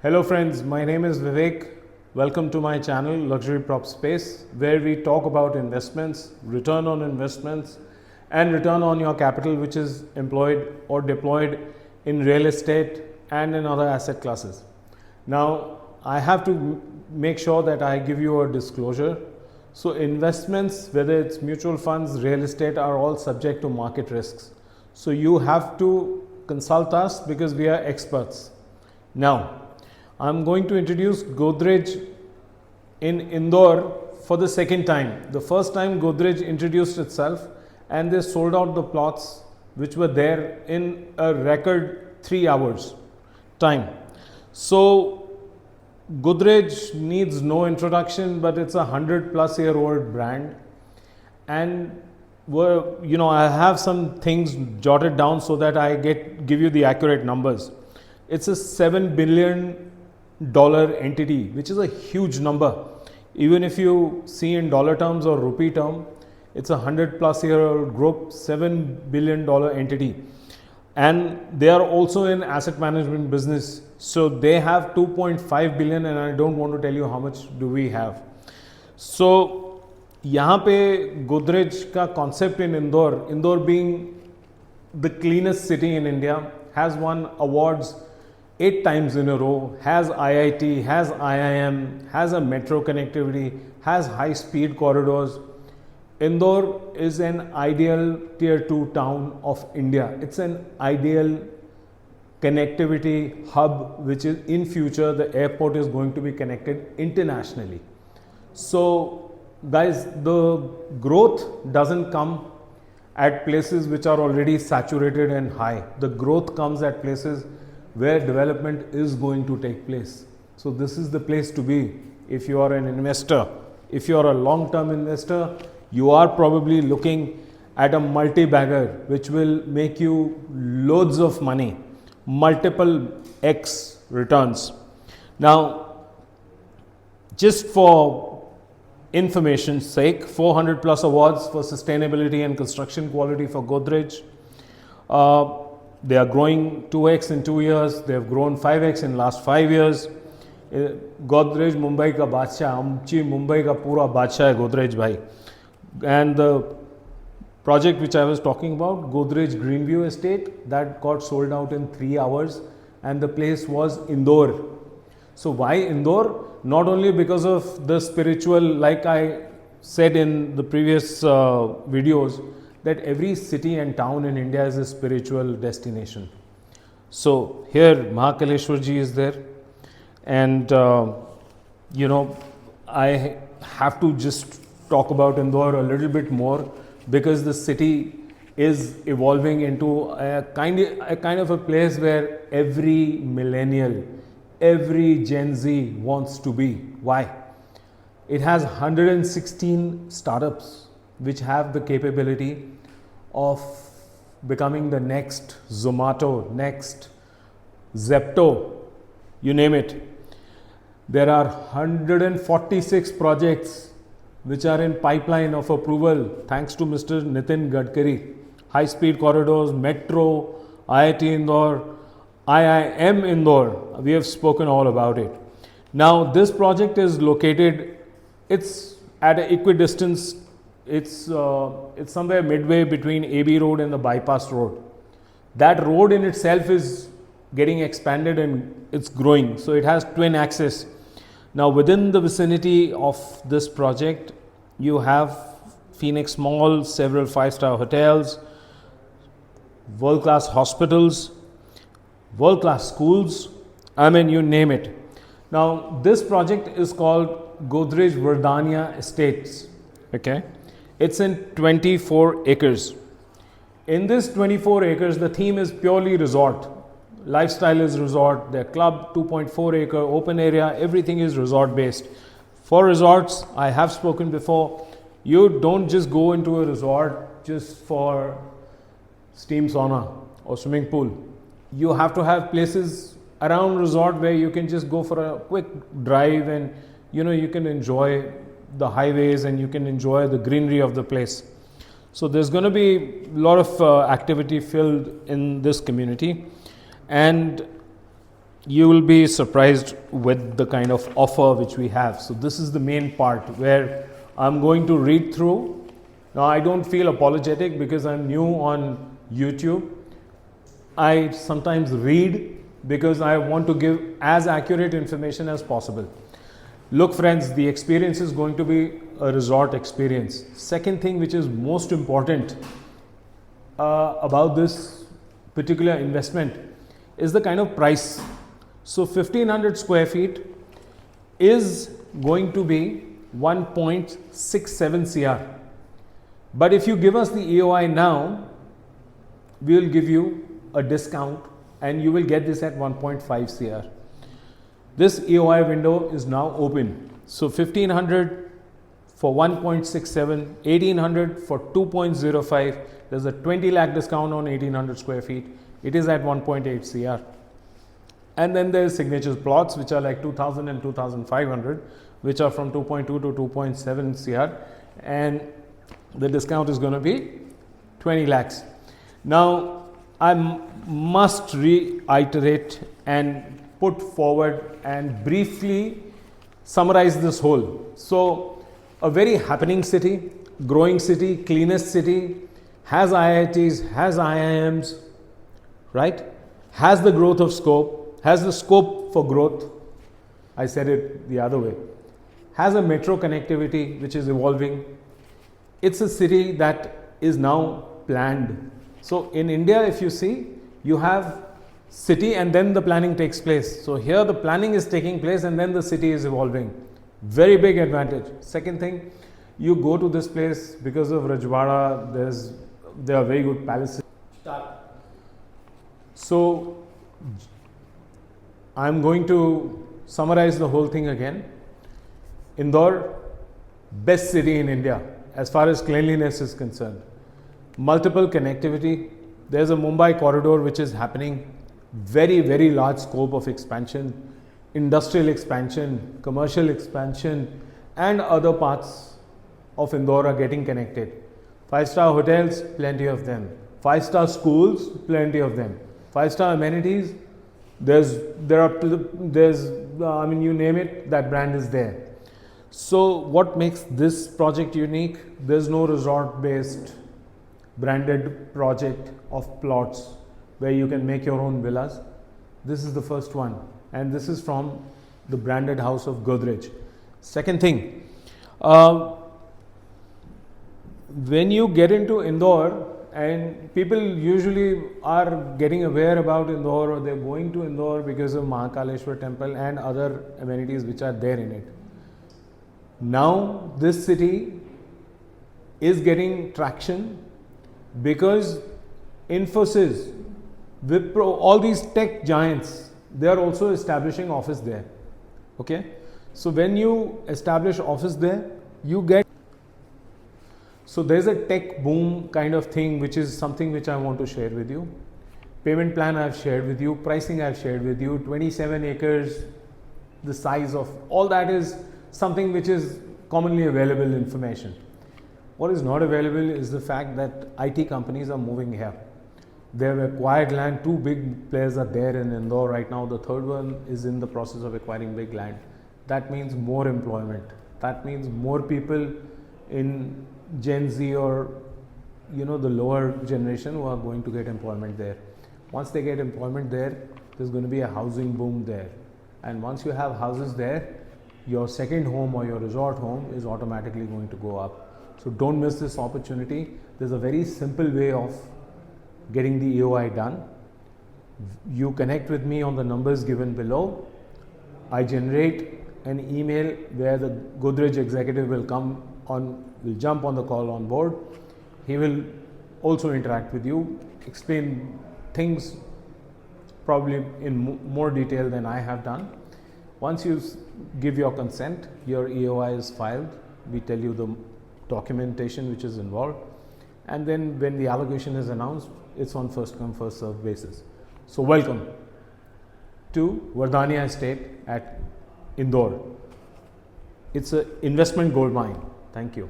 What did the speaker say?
Hello friends, my name is Vivek. Welcome to my channel Godrej Prop Space, where we talk about investments, return on investments and return on your capital which is employed or deployed in real estate and in other asset classes. Now I have to make sure that I give you a disclosure. So investments, whether it's mutual funds, real estate, are all subject to market risks. So you have to consult us because we are experts. Now I'm going to introduce Godrej in Indore for the second time. The first time Godrej introduced itself and they sold out the plots which were there in a record 3 hours time. So Godrej needs no introduction, but it's a 100+ year old brand, and I have some things jotted down so that I give you the accurate numbers. It's a $7 billion entity, which is a huge number. Even if you see in dollar terms or rupee term, it's a 100+year-old group, $7 billion entity. And they are also in asset management business. So they have 2.5 billion, and I don't want to tell you how much do we have. So यहाँ पे Godrej का concept in Indore being the cleanest city in India, has won awards 8 times in a row, has IIT, has IIM, has a metro connectivity, has high speed corridors. Indore is an ideal tier 2 town of India. It's an ideal connectivity hub, which is in future the airport is going to be connected internationally. So guys, the growth doesn't come at places which are already saturated and high. The growth comes at places where development is going to take place. So this is the place to be if you are an investor. If you are a long-term investor, you are probably looking at a multi-bagger which will make you loads of money, multiple X returns. Now, just for information's sake, 400+ awards for sustainability and construction quality for Godrej. They are growing 2x in 2 years. They have grown 5x in last 5 years. Godrej Mumbai का बादशाह, आमची मुंबई का पूरा बादशाह है Godrej भाई. And the project which I was talking about, Godrej Greenview Estate, that got sold out in 3 hours, and the place was Indore. So why Indore? Not only because of the spiritual, like I said in the previous videos, that every city and town in India is a spiritual destination. So here Mahakaleshwarji is there, and I have to just talk about Indore a little bit more because the city is evolving into a kind of a place where every millennial, every Gen Z wants to be. Why? It has 116 startups which have the capability of becoming the next Zomato, next Zepto, you name it. There are 146 projects which are in pipeline of approval thanks to Mr. Nitin Gadkari. High speed corridors, metro, IIT Indore, IIM Indore. We have spoken all about it. Now this project is located, it's at an equidistance. It's somewhere midway between AB Road and the bypass road. That road in itself is getting expanded and it's growing. So it has twin access. Now within the vicinity of this project, you have Phoenix Mall, several 5-star hotels, world-class hospitals, world-class schools, I mean you name it. Now this project is called Godrej Verdania Estates. Okay. It's in 24 acres. In this 24 acres, the theme is purely resort. Lifestyle is resort. Their club, 2.4 acre open area, everything is resort based. For resorts, I have spoken before, you don't just go into a resort just for steam sauna or swimming pool. You have to have places around resort where you can just go for a quick drive and you can enjoy the highways and you can enjoy the greenery of the place. So there's going to be a lot of activity filled in this community, and you will be surprised with the kind of offer which we have. So this is the main part where I'm going to read through. Now I don't feel apologetic because I'm new on YouTube. I sometimes read because I want to give as accurate information as possible. Look friends, the experience is going to be a resort experience. Second thing which is most important about this particular investment is the kind of price. So 1500 square feet is going to be 1.67 CR. But if you give us the EOI now, we will give you a discount and you will get this at 1.5 CR. This EOI window is now open. So 1500 for 1.67, 1800 for 2.05. There's a 20 lakh discount on 1800 square feet. It is at 1.8 CR. And then there's signature plots which are like 2000 and 2500, which are from 2.2 to 2.7 CR. And the discount is going to be 20 lakhs. Now, I must reiterate and put forward and briefly summarize this whole. So, a very happening city, growing city, cleanest city, has IITs, has IIMs, right? Has the growth of scope, has the scope for growth. I said it the other way. Has a metro connectivity which is evolving. It's a city that is now planned. So in India, if you see, you have city and then the planning takes place. So here the planning is taking place and then the city is evolving. Very big advantage. Second thing, you go to this place because of Rajwada, there are very good palaces. So I'm going to summarize the whole thing again. Indore, best city in India as far as cleanliness is concerned. Multiple connectivity. There's a Mumbai corridor which is happening. Very, very large scope of expansion, industrial expansion, commercial expansion, and other parts of Indore are getting connected. 5-star hotels, plenty of them. 5-star schools, plenty of them. 5-star amenities, I mean, you name it, that brand is there. So what makes this project unique? There's no resort-based branded project of plots where you can make your own villas. This is the first one, and this is from the branded house of Godrej. Second thing, when you get into Indore, and people usually are getting aware about Indore or they're going to Indore because of Mahakaleshwar temple and other amenities which are there in it. Now this city is getting traction because Infosys, Wipro, all these tech giants, they are also establishing office there. Okay, so when you establish office there, you get, so there's a tech boom kind of thing, which is something which I want to share with you. Payment plan I've shared with you, pricing I've shared with you, 27 acres, the size of all that is something which is commonly available information. What is not available is the fact that IT companies are moving here. They have acquired land. 2 big players are there in Indore right now. The third one is in the process of acquiring big land. That means more employment. That means more people in Gen Z or the lower generation who are going to get employment there. Once they get employment there, there's going to be a housing boom there. And once you have houses there, your second home or your resort home is automatically going to go up. So don't miss this opportunity. There's a very simple way of getting the EOI done. You connect with me on the numbers given below. I generate an email where the Godrej executive will jump on the call on board. He will also interact with you, explain things probably in more detail than I have done. Once you give your consent, your EOI is filed. We tell you the documentation which is involved, and then when the allocation is announced, it's on first come first served basis. So welcome to Verdania Estate at Indore. It's an investment gold mine. Thank you.